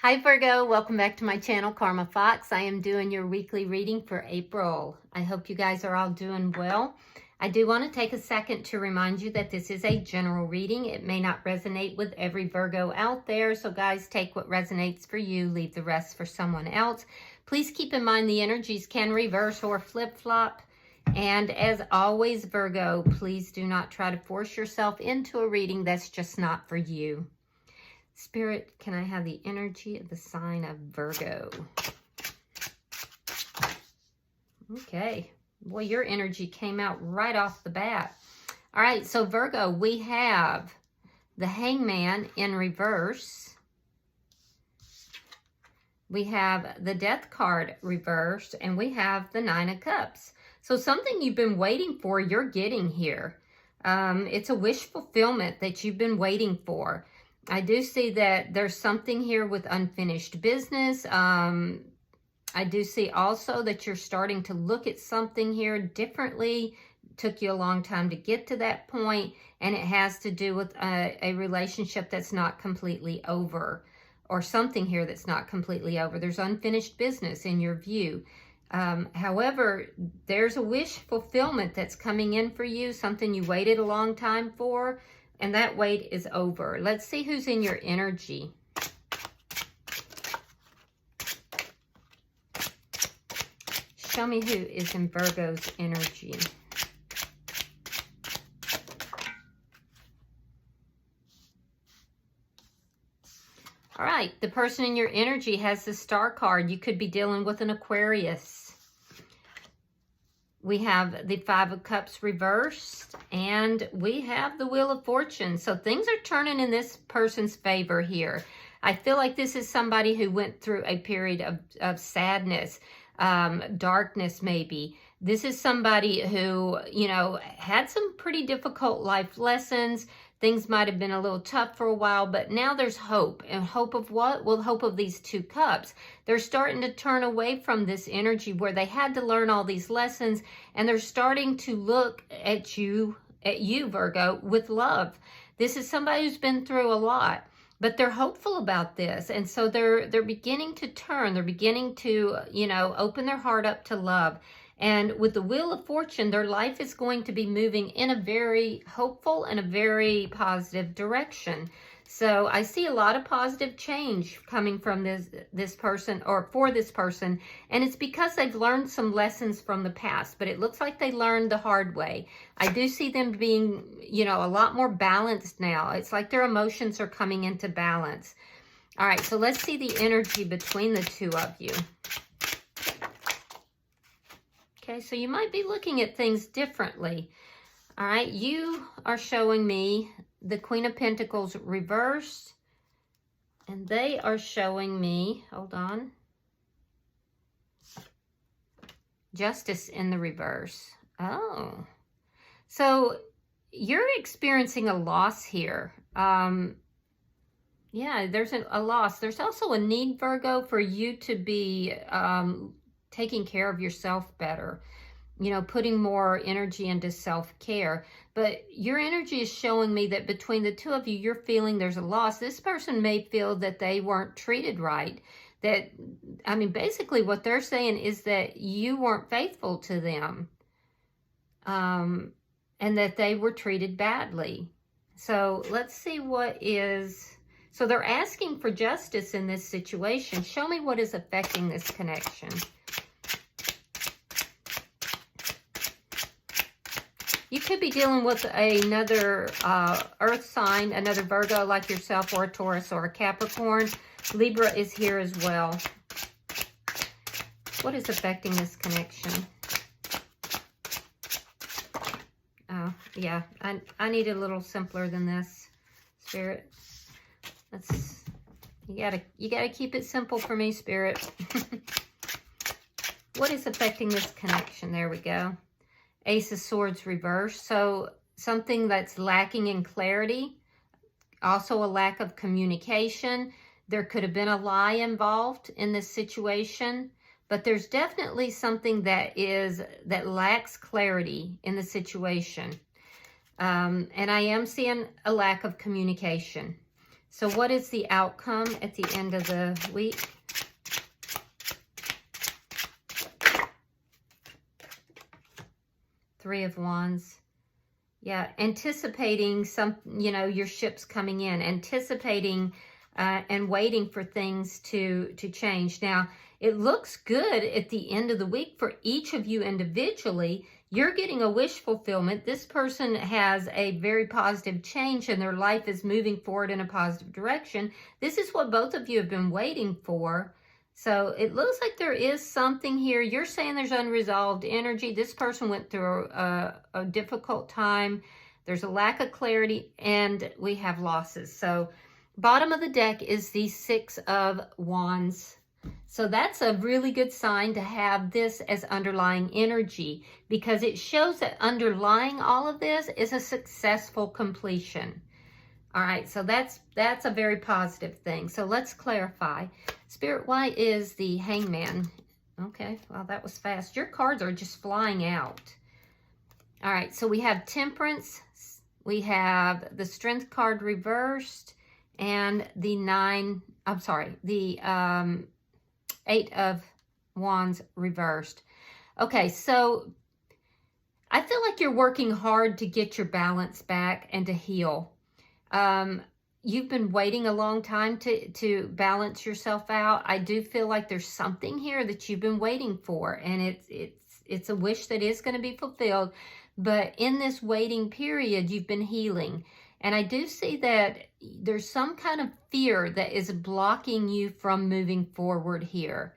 Hi Virgo, welcome back to my channel, Karma Fox. I am doing your weekly reading for April. I hope you guys are all doing well. I do want to take a second to remind you that this is a general reading. It may not resonate with every Virgo out there, so guys, take what resonates for you, leave the rest for someone else. Please keep in mind the energies can reverse or flip-flop. And as always, Virgo, please do not try to force yourself into a reading that's just not for you. Spirit, can I have the energy of the sign of Virgo? Okay. Boy, your energy came out right off the bat. All right, so Virgo, we have the Hangman in reverse. We have the Death card reversed, and we have the Nine of Cups. So something you've been waiting for, you're getting here. It's a wish fulfillment that you've been waiting for. I do see that there's something here with unfinished business. I do see also that you're starting to look at something here differently. It took you a long time to get to that point, and it has to do with a relationship that's not completely over, or something here that's not completely over. There's unfinished business in your view. However, there's a wish fulfillment that's coming in for you, something you waited a long time for. And that wait is over. Let's see who's in your energy. Show me who is in Virgo's energy. All right, the person in your energy has the Star card. You could be dealing with an Aquarius. We have the Five of Cups reversed, and we have the Wheel of Fortune. So things are turning in this person's favor here. I feel like this is somebody who went through a period of sadness, darkness maybe. This is somebody who, you know, had some pretty difficult life lessons. Things might have been a little tough for a while, but now there's hope. And hope of what? Well, hope of these two cups. They're starting to turn away from this energy where they had to learn all these lessons, and they're starting to look at you, Virgo, with love. This is somebody who's been through a lot, but they're hopeful about this. And so they're beginning to turn. They're beginning to, you know, open their heart up to love. And with the Wheel of Fortune, their life is going to be moving in a very hopeful and a very positive direction. So I see a lot of positive change coming from this person, or for this person. And it's because they've learned some lessons from the past, but it looks like they learned the hard way. I do see them being, you know, a lot more balanced now. It's like their emotions are coming into balance. All right, so let's see the energy between the two of you. Okay, so you might be looking at things differently. All right, you are showing me the Queen of Pentacles reversed, and they are showing me, hold on, Justice in the reverse. Oh, so you're experiencing a loss here. Yeah, there's a loss. There's also a need, Virgo, for you to be taking care of yourself better, you know, putting more energy into self-care. But your energy is showing me that between the two of you, you're feeling there's a loss. This person may feel that they weren't treated right. That, I mean, basically what they're saying is that you weren't faithful to them, and that they were treated badly. So let's see what is... So they're asking for justice in this situation. Show me what is affecting this connection. You could be dealing with another earth sign, another Virgo like yourself, or a Taurus or a Capricorn. Libra is here as well. What is affecting this connection? Oh, yeah. I need a little simpler than this, Spirit. You gotta keep it simple for me, Spirit. What is affecting this connection? There we go. Ace of Swords reversed. So something that's lacking in clarity. Also a lack of communication. There could have been a lie involved in this situation. But there's definitely something that lacks clarity in the situation. And I am seeing a lack of communication. So what is the outcome at the end of the week? Three of Wands. Yeah, anticipating some, you know, your ship's coming in, anticipating and waiting for things to change. Now, it looks good at the end of the week for each of you individually. You're getting a wish fulfillment. This person has a very positive change and their life is moving forward in a positive direction. This is what both of you have been waiting for. So it looks like there is something here. You're saying there's unresolved energy. This person went through a difficult time. There's a lack of clarity and we have losses. So bottom of the deck is the Six of Wands. So that's a really good sign to have this as underlying energy, because it shows that underlying all of this is a successful completion. All right, so that's a very positive thing. So let's clarify. Spirit, why is the Hangman? Okay, well, that was fast. Your cards are just flying out. All right, so we have Temperance, we have the Strength card reversed, and the Eight of Wands reversed. Okay, so I feel like you're working hard to get your balance back and to heal. You've been waiting a long time to balance yourself out. I do feel like there's something here that you've been waiting for, and it's a wish that is going to be fulfilled. But in this waiting period, you've been healing. And I do see that there's some kind of fear that is blocking you from moving forward here.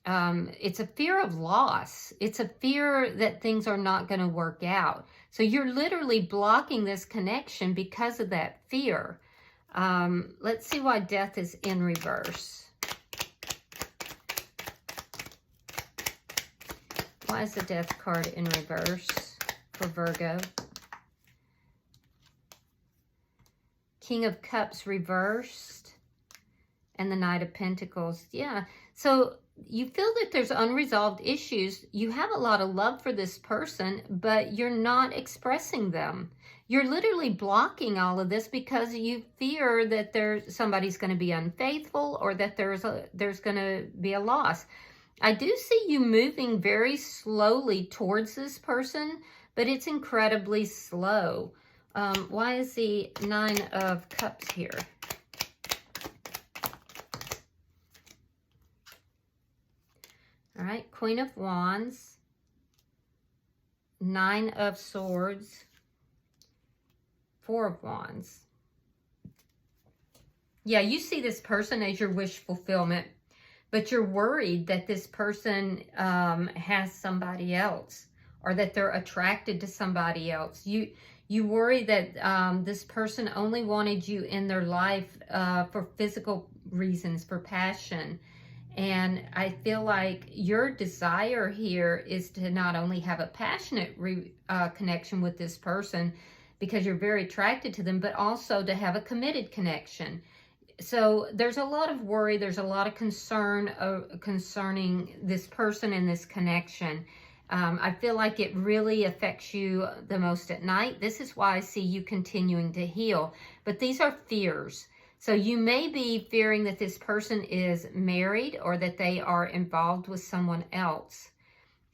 It's a fear of loss. It's a fear that things are not going to work out. So you're literally blocking this connection because of that fear. Let's see why Death is in reverse. Why is the Death card in reverse for Virgo? King of Cups reversed and the Knight of Pentacles. Yeah, so you feel that there's unresolved issues. You have a lot of love for this person, but you're not expressing them. You're literally blocking all of this because you fear that somebody's going to be unfaithful, or that there's going to be a loss. I do see you moving very slowly towards this person, but it's incredibly slow. Why is the Nine of Cups here? All right, Queen of Wands, Nine of Swords, Four of Wands. Yeah, you see this person as your wish fulfillment, but you're worried that this person has somebody else, or that they're attracted to somebody else. You worry that this person only wanted you in their life for physical reasons, for passion. And I feel like your desire here is to not only have a passionate connection with this person, because you're very attracted to them, but also to have a committed connection. So there's a lot of worry, there's a lot of concern concerning this person and this connection. I feel like it really affects you the most at night. This is why I see you continuing to heal. But these are fears. So you may be fearing that this person is married, or that they are involved with someone else.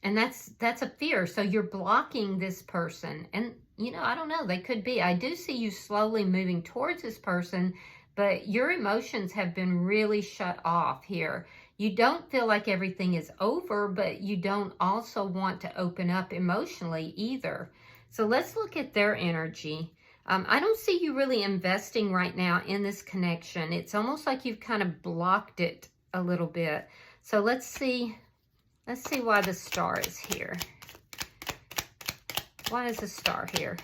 And that's a fear. So you're blocking this person. And, you know, I don't know, they could be. I do see you slowly moving towards this person, but your emotions have been really shut off here. You don't feel like everything is over, but you don't also want to open up emotionally either. So let's look at their energy. I don't see you really investing right now in this connection. It's almost like you've kind of blocked it a little bit. So let's see why the Star is here. Why is the Star here?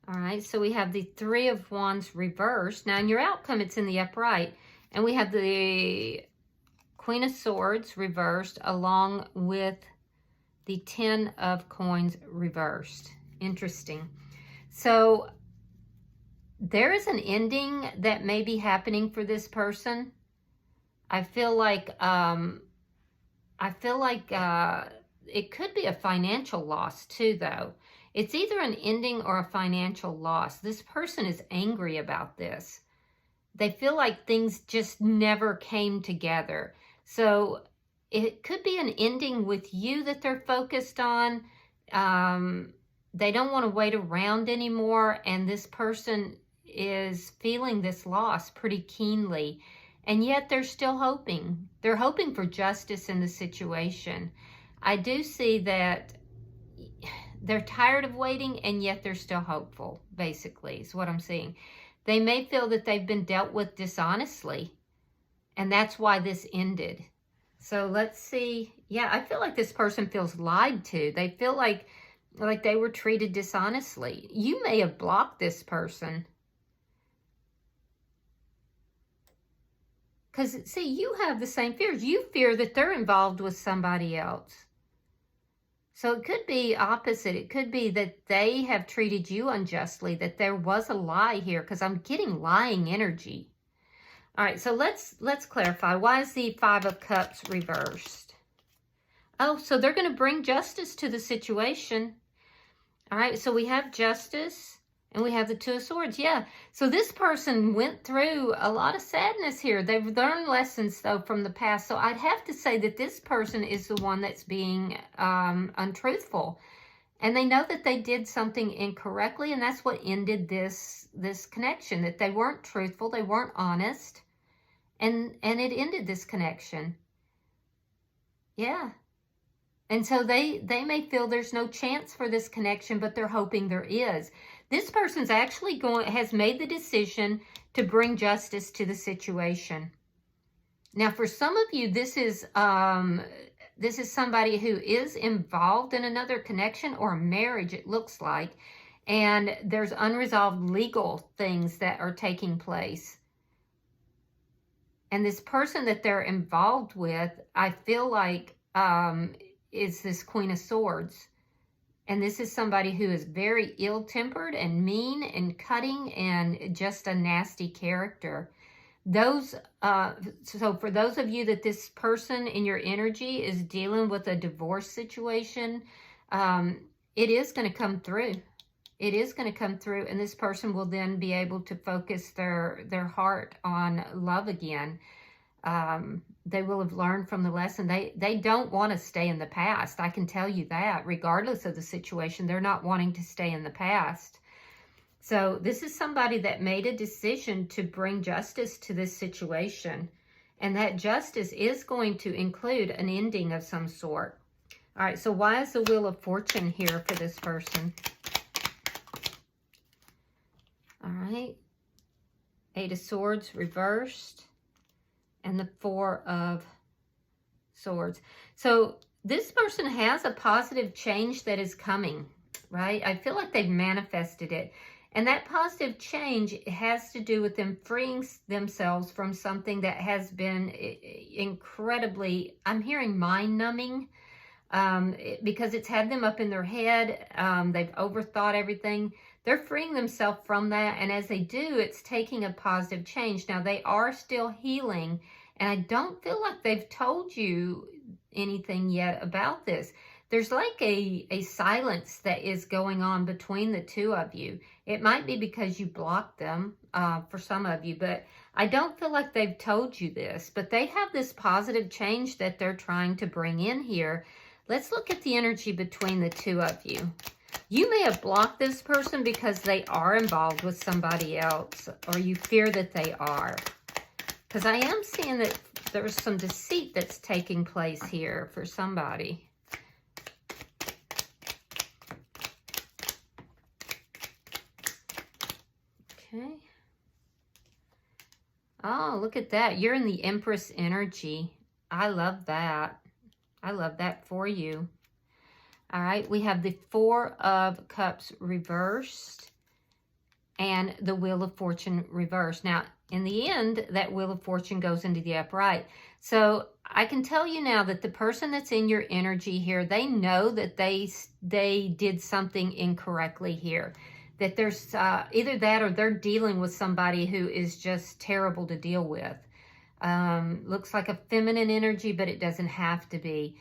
All right, so we have the Three of Wands reversed. Now in your outcome, it's in the upright. And we have the Queen of Swords reversed, along with the Ten of Coins reversed. Interesting. So there is an ending that may be happening for this person. I feel like I feel like it could be a financial loss too, though. It's either an ending or a financial loss. This person is angry about this. They feel like things just never came together. So it could be an ending with you that they're focused on. They don't want to wait around anymore, and this person is feeling this loss pretty keenly, and yet they're still hoping. They're hoping for justice in the situation. I do see that they're tired of waiting, and yet they're still hopeful, basically, is what I'm seeing. They may feel that they've been dealt with dishonestly, and that's why this ended. So let's see. Yeah, I feel like this person feels lied to. They feel like they were treated dishonestly. You may have blocked this person. Because, see, you have the same fears. You fear that they're involved with somebody else. So it could be opposite. It could be that they have treated you unjustly, that there was a lie here, because I'm getting lying energy. All right, so let's clarify. Why is the Five of Cups reversed? Oh, so they're going to bring justice to the situation. All right, so we have justice and we have the Two of Swords. Yeah, so this person went through a lot of sadness here. They've learned lessons, though, from the past. So I'd have to say that this person is the one that's being untruthful. And they know that they did something incorrectly, and that's what ended this connection, that they weren't truthful, they weren't honest, and it ended this connection. Yeah. And so they may feel there's no chance for this connection, but they're hoping there is. This person's actually has made the decision to bring justice to the situation. Now, for some of you, this is somebody who is involved in another connection or a marriage, it looks like, and there's unresolved legal things that are taking place. And this person that they're involved with, I feel like, is this Queen of Swords. And this is somebody who is very ill-tempered and mean and cutting and just a nasty character. So for those of you that this person in your energy is dealing with a divorce situation, it is going to come through. It is going to come through, and this person will then be able to focus their heart on love again. They will have learned from the lesson. They don't want to stay in the past. I can tell you that. Regardless of the situation, they're not wanting to stay in the past. So this is somebody that made a decision to bring justice to this situation. And that justice is going to include an ending of some sort. All right, so why is the Wheel of Fortune here for this person? All right. Eight of Swords reversed. And the Four of Swords. So this person has a positive change that is coming, right? I feel like they've manifested it. And that positive change has to do with them freeing themselves from something that has been incredibly, I'm hearing mind-numbing, because it's had them up in their head. They've overthought everything. They're freeing themselves from that, and as they do, it's taking a positive change. Now, they are still healing, and I don't feel like they've told you anything yet about this. There's like a silence that is going on between the two of you. It might be because you blocked them for some of you, but I don't feel like they've told you this. But they have this positive change that they're trying to bring in here. Let's look at the energy between the two of you. You may have blocked this person because they are involved with somebody else, or you fear that they are. Because I am seeing that there's some deceit that's taking place here for somebody. Okay. Oh, look at that. You're in the Empress energy. I love that. I love that for you. All right, we have the Four of Cups reversed and the Wheel of Fortune reversed. Now, in the end, that Wheel of Fortune goes into the upright. So I can tell you now that the person that's in your energy here, they know that they did something incorrectly here. That there's either that or they're dealing with somebody who is just terrible to deal with. Looks like a feminine energy, but it doesn't have to be.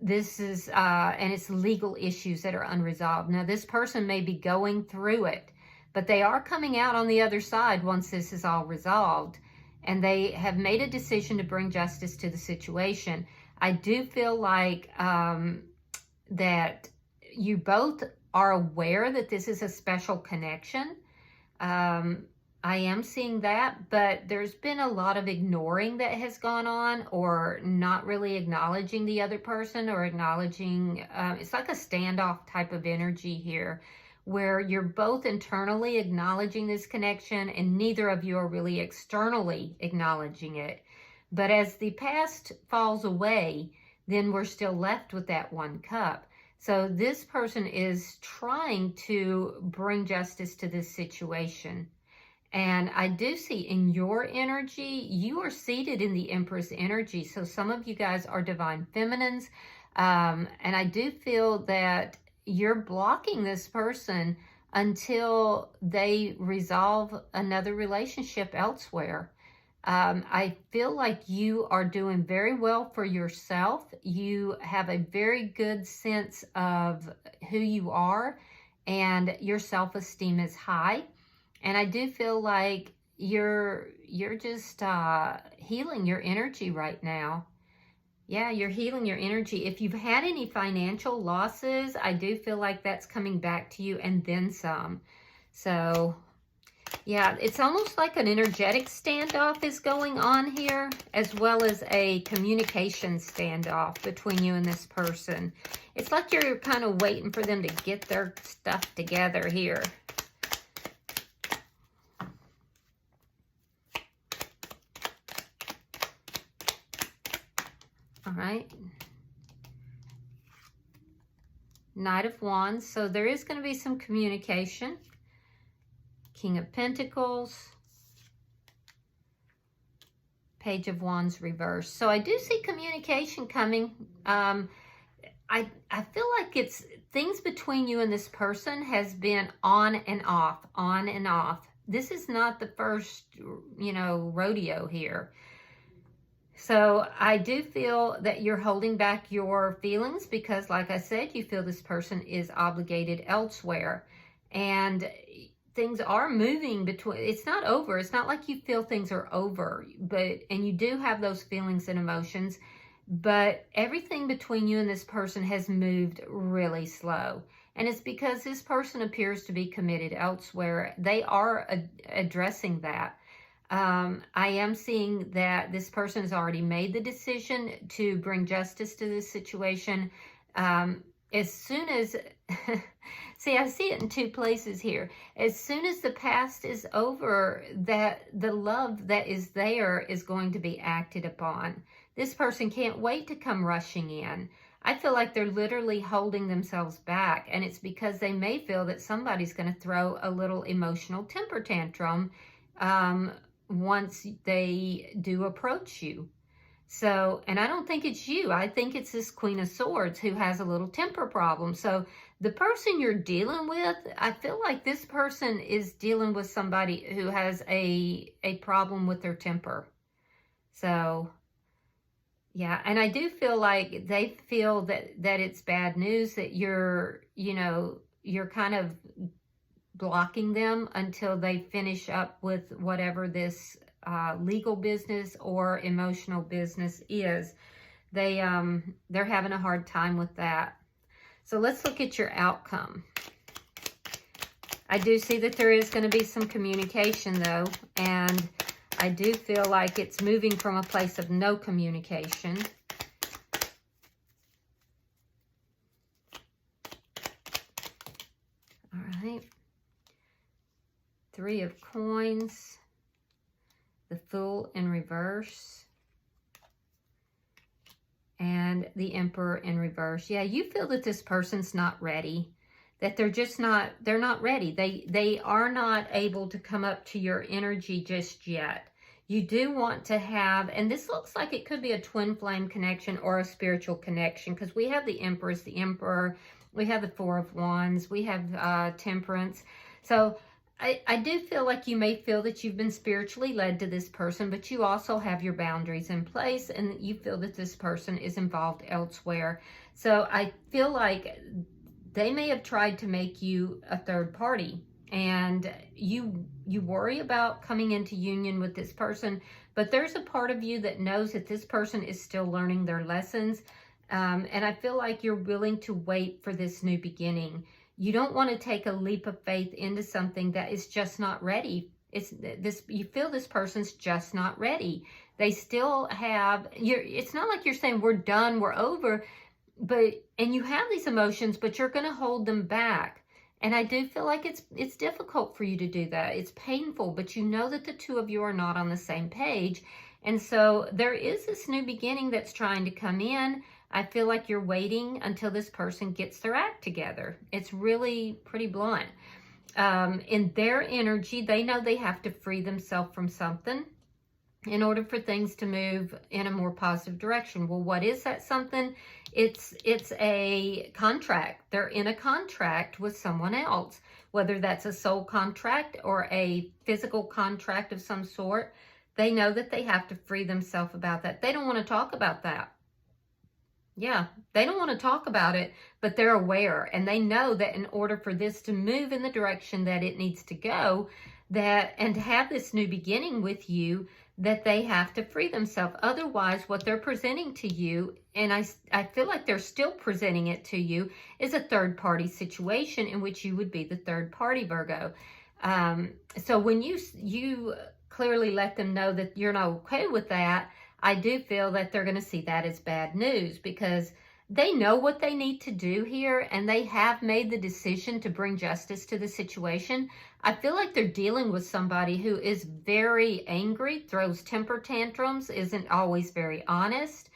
This is, and it's legal issues that are unresolved. Now, this person may be going through it, but they are coming out on the other side once this is all resolved. And they have made a decision to bring justice to the situation. I do feel like that you both are aware that this is a special connection. I am seeing that, but there's been a lot of ignoring that has gone on, or not really acknowledging the other person, or acknowledging, it's like a standoff type of energy here, where you're both internally acknowledging this connection and neither of you are really externally acknowledging it. But as the past falls away, then we're still left with that one cup. So this person is trying to bring justice to this situation. And I do see in your energy, you are seated in the Empress energy. So some of you guys are divine feminines. And I do feel that you're blocking this person until they resolve another relationship elsewhere. I feel like you are doing very well for yourself. You have a very good sense of who you are, and your self-esteem is high. And I do feel like you're just healing your energy right now. Yeah, you're healing your energy. If you've had any financial losses, I do feel like that's coming back to you and then some. So, yeah, it's almost like an energetic standoff is going on here, as well as a communication standoff between you and this person. It's like you're kind of waiting for them to get their stuff together here. All right. Knight of Wands. So there is going to be some communication. King of Pentacles. Page of Wands reversed. So I do see communication coming. I feel like it's things between you and this person has been on and off, on and off. This is not the first, rodeo here. So I do feel that you're holding back your feelings because, like I said, you feel this person is obligated elsewhere. And things are moving between, it's not over. It's not like you feel things are over, and you do have those feelings and emotions, but everything between you and this person has moved really slow. And it's because this person appears to be committed elsewhere. They are addressing that. I am seeing that this person has already made the decision to bring justice to this situation. As soon as, see, I see it in two places here. As soon as the past is over, that the love that is there is going to be acted upon. This person can't wait to come rushing in. I feel like they're literally holding themselves back, and it's because they may feel that somebody's going to throw a little emotional temper tantrum once they do approach you. So, and I don't think it's you. I think it's this Queen of Swords who has a little temper problem. So the person you're dealing with, I feel like this person is dealing with somebody who has a problem with their temper. So, yeah, and I do feel like they feel that it's bad news, that you're kind of blocking them until they finish up with whatever this legal business or emotional business is. They're having a hard time with that. So let's look at your outcome. I do see that there is going to be some communication though, and I do feel like it's moving from a place of no communication. All right. Three of Coins. The Fool in reverse. And the Emperor in reverse. Yeah, you feel that this person's not ready. That they're not ready. They are not able to come up to your energy just yet. You do want to have, and this looks like it could be a twin flame connection or a spiritual connection, because we have the Empress, the Emperor, we have the Four of Wands, we have Temperance. So I do feel like you may feel that you've been spiritually led to this person, but you also have your boundaries in place and you feel that this person is involved elsewhere. So I feel like they may have tried to make you a third party, and you worry about coming into union with this person, but there's a part of you that knows that this person is still learning their lessons. And I feel like you're willing to wait for this new beginning. You don't want to take a leap of faith into something that is just not ready. You feel this person's just not ready. They still have, it's not like you're saying we're done, we're over, and you have these emotions, but you're going to hold them back. And I do feel like it's difficult for you to do that. It's painful, but you know that the two of you are not on the same page. And so there is this new beginning that's trying to come in. I feel like you're waiting until this person gets their act together. It's really pretty blunt. In their energy, they know they have to free themselves from something in order for things to move in a more positive direction. Well, what is that something? It's a contract. They're in a contract with someone else, whether that's a soul contract or a physical contract of some sort. They know that they have to free themselves about that. They don't want to talk about that. Yeah, they don't want to talk about it, but they're aware, and they know that in order for this to move in the direction that it needs to go, and to have this new beginning with you, that they have to free themselves. Otherwise, what they're presenting to you, and I feel like they're still presenting it to you, is a third-party situation in which you would be the third party, Virgo. So when you clearly let them know that you're not okay with that, I do feel that they're going to see that as bad news, because they know what they need to do here, and they have made the decision to bring justice to the situation. I feel like they're dealing with somebody who is very angry, throws temper tantrums, isn't always very honest,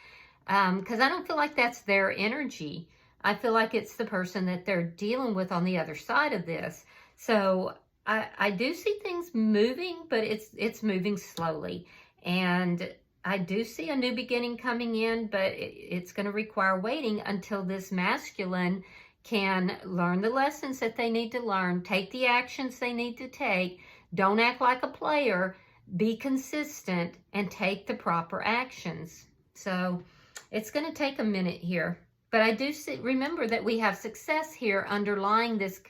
because I don't feel like that's their energy. I feel like it's the person that they're dealing with on the other side of this. So I do see things moving, but it's moving slowly. And I do see a new beginning coming in, but it's going to require waiting until this masculine can learn the lessons that they need to learn, take the actions they need to take, don't act like a player, be consistent, and take the proper actions. So it's going to take a minute here. But I do remember that we have success here underlying this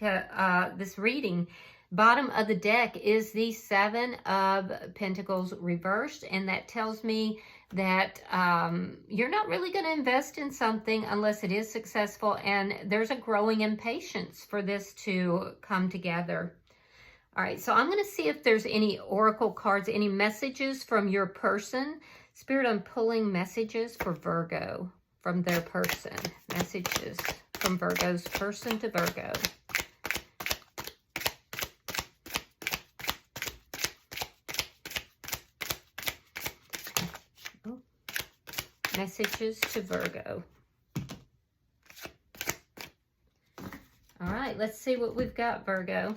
reading. Bottom of the deck is the Seven of Pentacles reversed, and that tells me that you're not really going to invest in something unless it is successful, and there's a growing impatience for this to come together. All right, so I'm going to see if there's any oracle cards, any messages from your person. Spirit, I'm pulling messages for Virgo from their person. Messages from Virgo's person to Virgo. Messages to Virgo. All right, let's see what we've got, Virgo.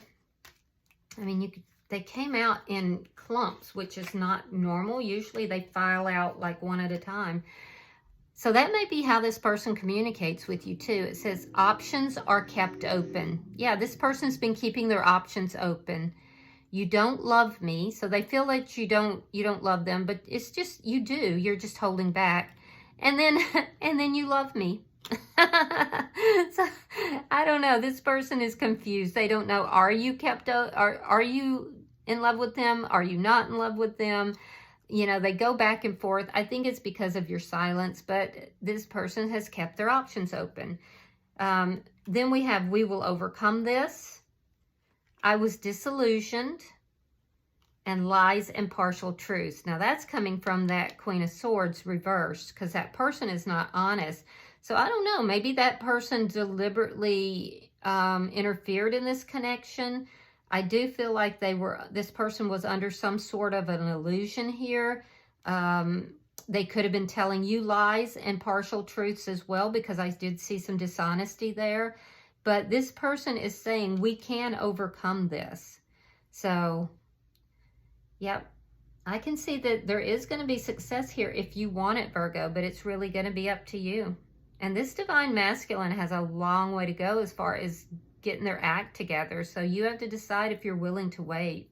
I mean, they came out in clumps, which is not normal. Usually they file out like one at a time. So that may be how this person communicates with you too. It says options are kept open. Yeah, this person's been keeping their options open. You don't love me, so they feel like you don't love them, but it's just you do. You're just holding back. And then you love me. So I don't know. This person is confused. They don't know. Are you are you in love with them? Are you not in love with them? You know, they go back and forth. I think it's because of your silence, but this person has kept their options open. Then we have, we will overcome this. I was disillusioned. And lies and partial truths. Now that's coming from that Queen of Swords reversed, because that person is not honest. So I don't know, maybe that person deliberately interfered in this connection. I do feel like this person was under some sort of an illusion here. They could have been telling you lies and partial truths as well, because I did see some dishonesty there. But this person is saying we can overcome this. So yep, I can see that there is going to be success here if you want it, Virgo, but it's really going to be up to you. And this divine masculine has a long way to go as far as getting their act together. So you have to decide if you're willing to wait.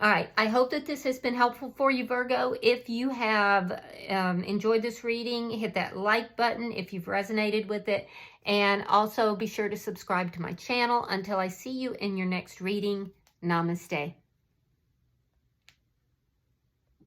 All right, I hope that this has been helpful for you, Virgo. If you have enjoyed this reading, hit that like button if you've resonated with it. And also be sure to subscribe to my channel. Until I see you in your next reading, namaste.